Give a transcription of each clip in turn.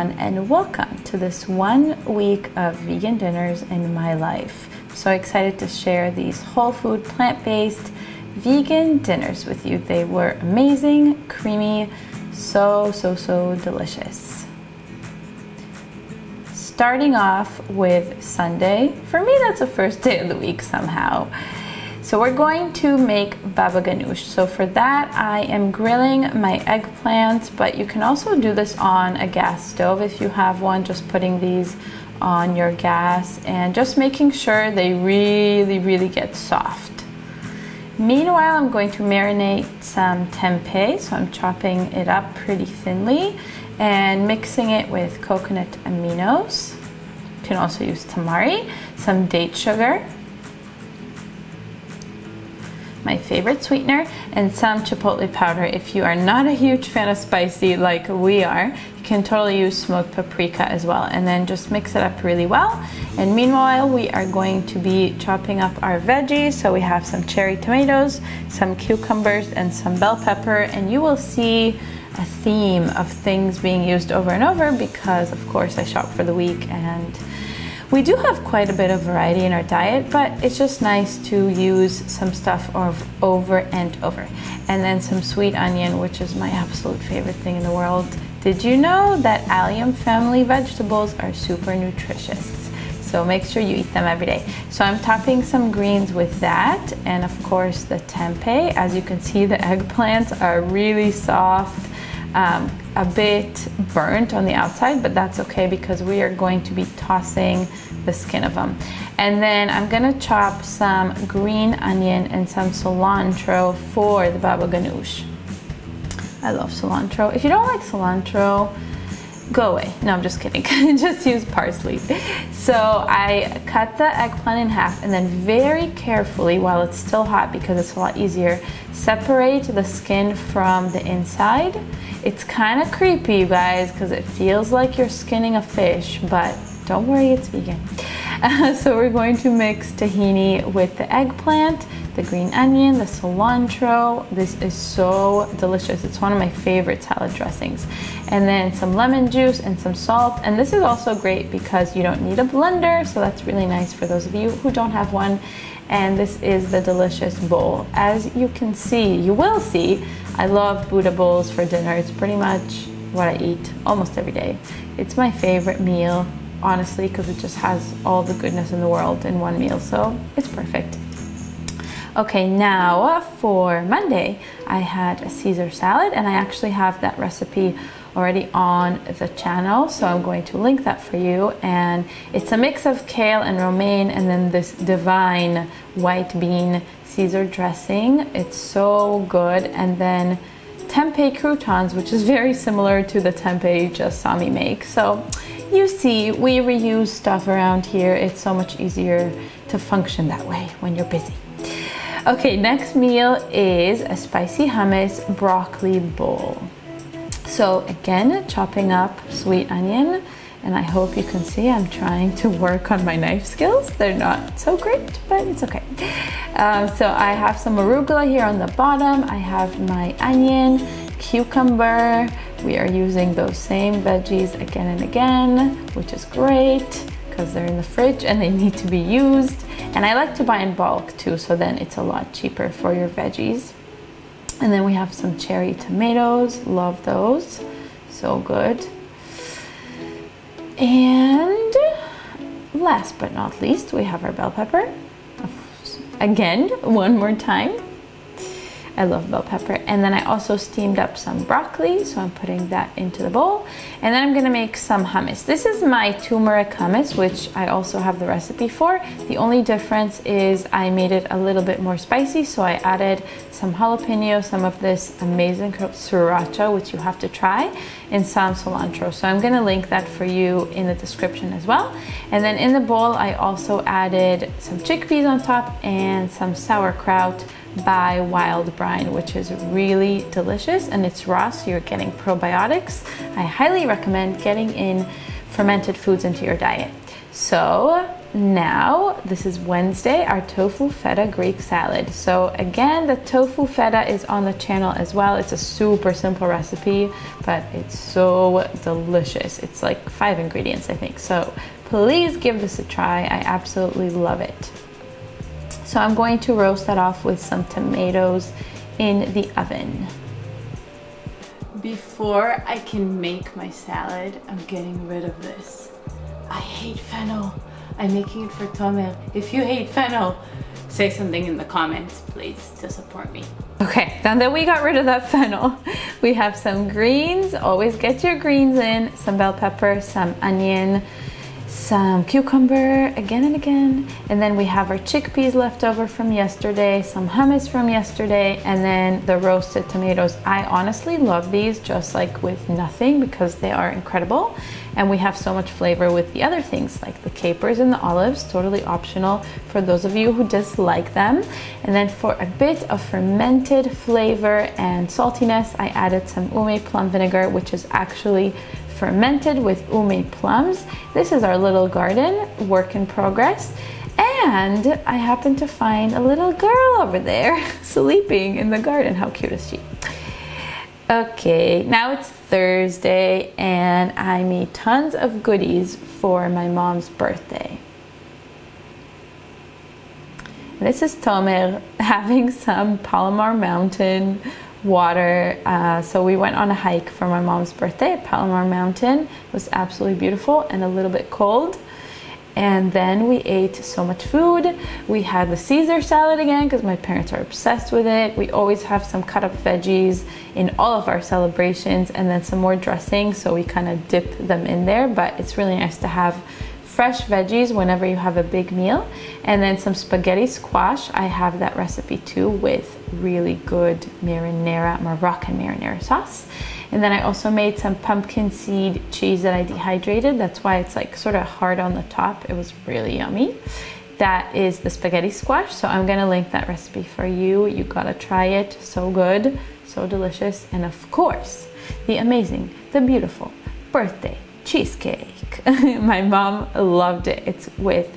everyone, and welcome to this 1 week of vegan dinners in my life. I'm so excited to share these whole food, plant-based vegan dinners with you. They were amazing, creamy, so delicious. Starting off with Sunday. For me, that's the first day of the week somehow. So we're going to make baba ganoush. So for that, I am grilling my eggplants, but you can also do this on a gas stove if you have one, just putting these on your gas and just making sure they really get soft. Meanwhile, I'm going to marinate some tempeh. So I'm chopping it up pretty thinly and mixing it with coconut aminos. You can also use tamari, some date sugar, my favorite sweetener, and some chipotle powder. If you are not a huge fan of spicy like we are, you can totally use smoked paprika as well, and then just mix it up really well. And meanwhile, we are going to be chopping up our veggies. So we have some cherry tomatoes, some cucumbers, and some bell pepper, and you will see a theme of things being used over and over because of course I shop for the week and we do have quite a bit of variety in our diet, but it's just nice to use some stuff over and over. And then some sweet onion, which is my absolute favorite thing in the world. Did you know that allium family vegetables are super nutritious? So make sure you eat them every day. So I'm topping some greens with that, and of course the tempeh. As you can see, the eggplants are really soft. A bit burnt on the outside, but that's okay because we are going to be tossing the skin of them. And then I'm gonna chop some green onion and some cilantro for the baba ganoush. I love cilantro. If you don't like cilantro, go away. No, I'm just kidding. Just use parsley. So I cut the eggplant in half and then very carefully, while it's still hot because it's a lot easier, separate the skin from the inside. It's kind of creepy, you guys, because it feels like you're skinning a fish, but don't worry, it's vegan. So we're going to mix tahini with the eggplant, the green onion, the cilantro. This is so delicious. It's one of my favorite salad dressings. And then some lemon juice and some salt. And this is also great because you don't need a blender, so that's really nice for those of you who don't have one. And this is the delicious bowl. As you can see, you will see, I love Buddha bowls for dinner. It's pretty much what I eat almost every day. It's my favorite meal, honestly, because it just has all the goodness in the world in one meal, so it's perfect. Okay, now for Monday, I had a Caesar salad, and I actually have that recipe already on the channel, so I'm going to link that for you. And it's a mix of kale and romaine and then this divine white bean Caesar dressing. It's so good. And then tempeh croutons, which is very similar to the tempeh you just saw me make. So you see, we reuse stuff around here. It's so much easier to function that way when you're busy. Okay, next meal is a spicy hummus broccoli bowl. So again, chopping up sweet onion, and I hope you can see I'm trying to work on my knife skills. They're not so great, but it's okay. So I have some arugula here on the bottom. I have my onion, cucumber. We are using those same veggies again and again, which is great because they're in the fridge and they need to be used. And I like to buy in bulk too, so then it's a lot cheaper for your veggies. And then we have some cherry tomatoes, love those, so good. And last but not least, we have our bell pepper. Again, one more time. I love bell pepper. And then I also steamed up some broccoli, so I'm putting that into the bowl. And then I'm gonna make some hummus. This is my turmeric hummus, which I also have the recipe for. The only difference is I made it a little bit more spicy, so I added some jalapeno, some of this amazing sriracha, which you have to try, and some cilantro. So I'm gonna link that for you in the description as well. And then in the bowl, I also added some chickpeas on top and some sauerkraut by Wild Brine, which is really delicious, and it's raw, so you're getting probiotics. I highly recommend getting in fermented foods into your diet. So now, this is Wednesday, our tofu feta Greek salad. So again, the tofu feta is on the channel as well. It's a super simple recipe, but it's so delicious. It's like 5 ingredients, I think. So please give this a try. I absolutely love it. So I'm going to roast that off with some tomatoes in the oven. Before I can make my salad, I'm getting rid of this. I hate fennel. I'm making it for Tomer. If you hate fennel, say something in the comments, please, to support me. Okay, now that we got rid of that fennel, we have some greens. Always get your greens in. Some bell pepper, some onion, some cucumber, again and again. And then we have our chickpeas left over from yesterday, some hummus from yesterday, and then the roasted tomatoes. I honestly love these just like with nothing because they are incredible. And we have so much flavor with the other things like the capers and the olives, totally optional for those of you who dislike them. And then for a bit of fermented flavor and saltiness, I added some ume plum vinegar, which is actually fermented with ume plums. This is our little garden, work in progress. And I happened to find a little girl over there sleeping in the garden. How cute is she? Okay, now it's Thursday and I made tons of goodies for my mom's birthday. This is Tomer having some Palomar Mountain water. So we went on a hike for my mom's birthday at Palomar Mountain. It was absolutely beautiful and a little bit cold. And then we ate so much food. We had the Caesar salad again because my parents are obsessed with it. We always have some cut up veggies in all of our celebrations and then some more dressing, so we kind of dip them in there. But it's really nice to have fresh veggies whenever you have a big meal. And then some spaghetti squash. I have that recipe too with really good marinara, Moroccan marinara sauce. And then I also made some pumpkin seed cheese that I dehydrated. That's why it's like sort of hard on the top. It was really yummy. That is the spaghetti squash. So I'm gonna link that recipe for you. You gotta try it. So good, so delicious. And of course, the amazing, the beautiful birthday cheesecake. My mom loved it. It's with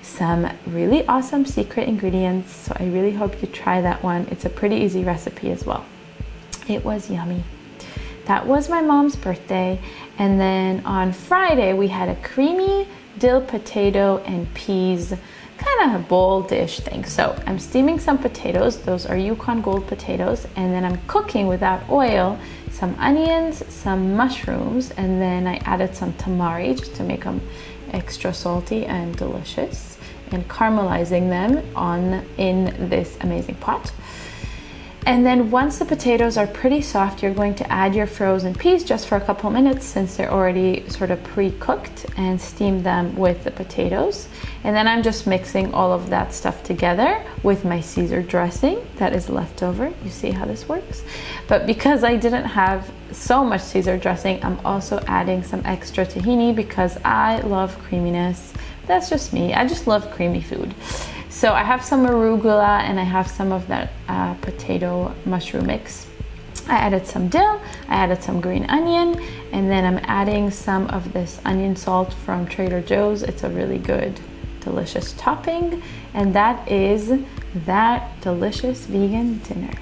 some really awesome secret ingredients. So I really hope you try that one. It's a pretty easy recipe as well. It was yummy. That was my mom's birthday. And then on Friday, we had a creamy dill potato and peas kind of a bowl dish thing. So I'm steaming some potatoes. Those are Yukon Gold potatoes. And then I'm cooking without oil some onions, some mushrooms, and then I added some tamari just to make them extra salty and delicious, and caramelizing them in this amazing pot. And then once the potatoes are pretty soft, you're going to add your frozen peas just for a couple minutes since they're already sort of pre-cooked, and steam them with the potatoes. And then I'm just mixing all of that stuff together with my Caesar dressing that is left over. You see how this works? But because I didn't have so much Caesar dressing, I'm also adding some extra tahini because I love creaminess. That's just me. I just love creamy food. So I have some arugula and I have some of that potato mushroom mix. I added some dill, I added some green onion, and then I'm adding some of this onion salt from Trader Joe's. It's a really good, delicious topping. And that is that delicious vegan dinner.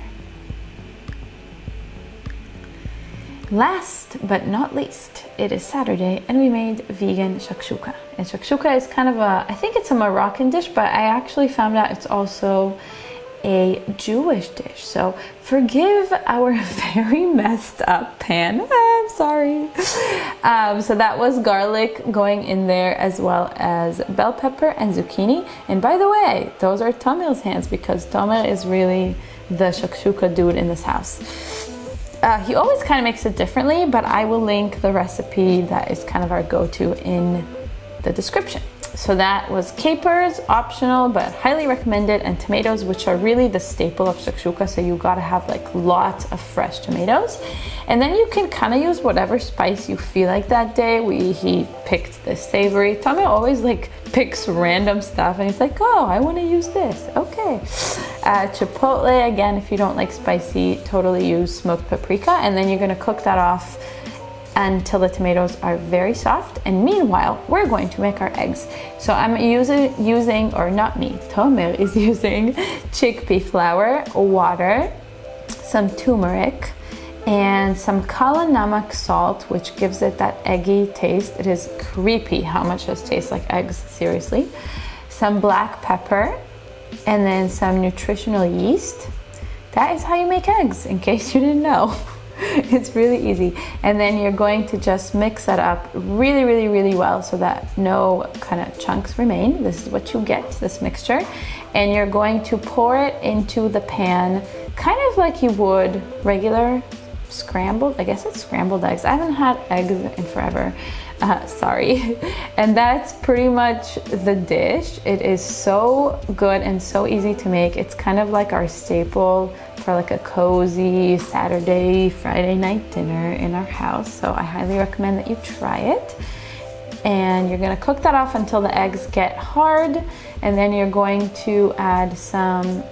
Last but not least, it is Saturday and we made vegan shakshuka. And shakshuka is kind of I think it's a Moroccan dish, but I actually found out it's also a Jewish dish. So forgive our very messed up pan. I'm sorry. So that was garlic going in there as well as bell pepper and zucchini. And by the way, those are Tomer's hands because Tomer is really the shakshuka dude in this house. He always kind of makes it differently, but I will link the recipe that is kind of our go-to in the description. So that was capers, optional, but highly recommended, and tomatoes, which are really the staple of shakshuka. So you gotta have like lots of fresh tomatoes. And then you can kind of use whatever spice you feel like that day. He picked this savory. Tommy always like picks random stuff and he's like, oh, I wanna use this, okay. Chipotle, again, if you don't like spicy, totally use smoked paprika. And then you're gonna cook that off until the tomatoes are very soft. And meanwhile, we're going to make our eggs. So I'm using, or not me, Tomer is using chickpea flour, water, some turmeric, and some kala namak salt, which gives it that eggy taste. It is creepy how much this tastes like eggs, seriously. Some black pepper, and then some nutritional yeast. That is how you make eggs, in case you didn't know. It's really easy. And then you're going to just mix it up really, really, really well so that no kind of chunks remain. This is what you get, this mixture. And you're going to pour it into the pan, kind of like you would regular scrambled, I guess it's scrambled eggs. I haven't had eggs in forever. Sorry. And that's pretty much the dish. It is so good and so easy to make. It's kind of like our staple for like a cozy Saturday, Friday night dinner in our house. So I highly recommend that you try it. And you're gonna cook that off until the eggs get hard. And then you're going to add some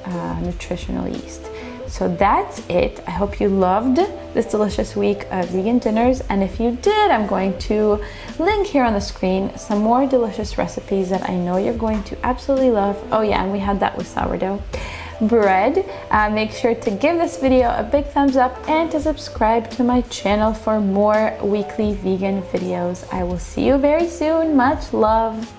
nutritional yeast. So that's it. I hope you loved this delicious week of vegan dinners. And if you did, I'm going to link here on the screen some more delicious recipes that I know you're going to absolutely love. Oh yeah, and we had that with sourdough bread. Make sure to give this video a big thumbs up and to subscribe to my channel for more weekly vegan videos. I will see you very soon. Much love.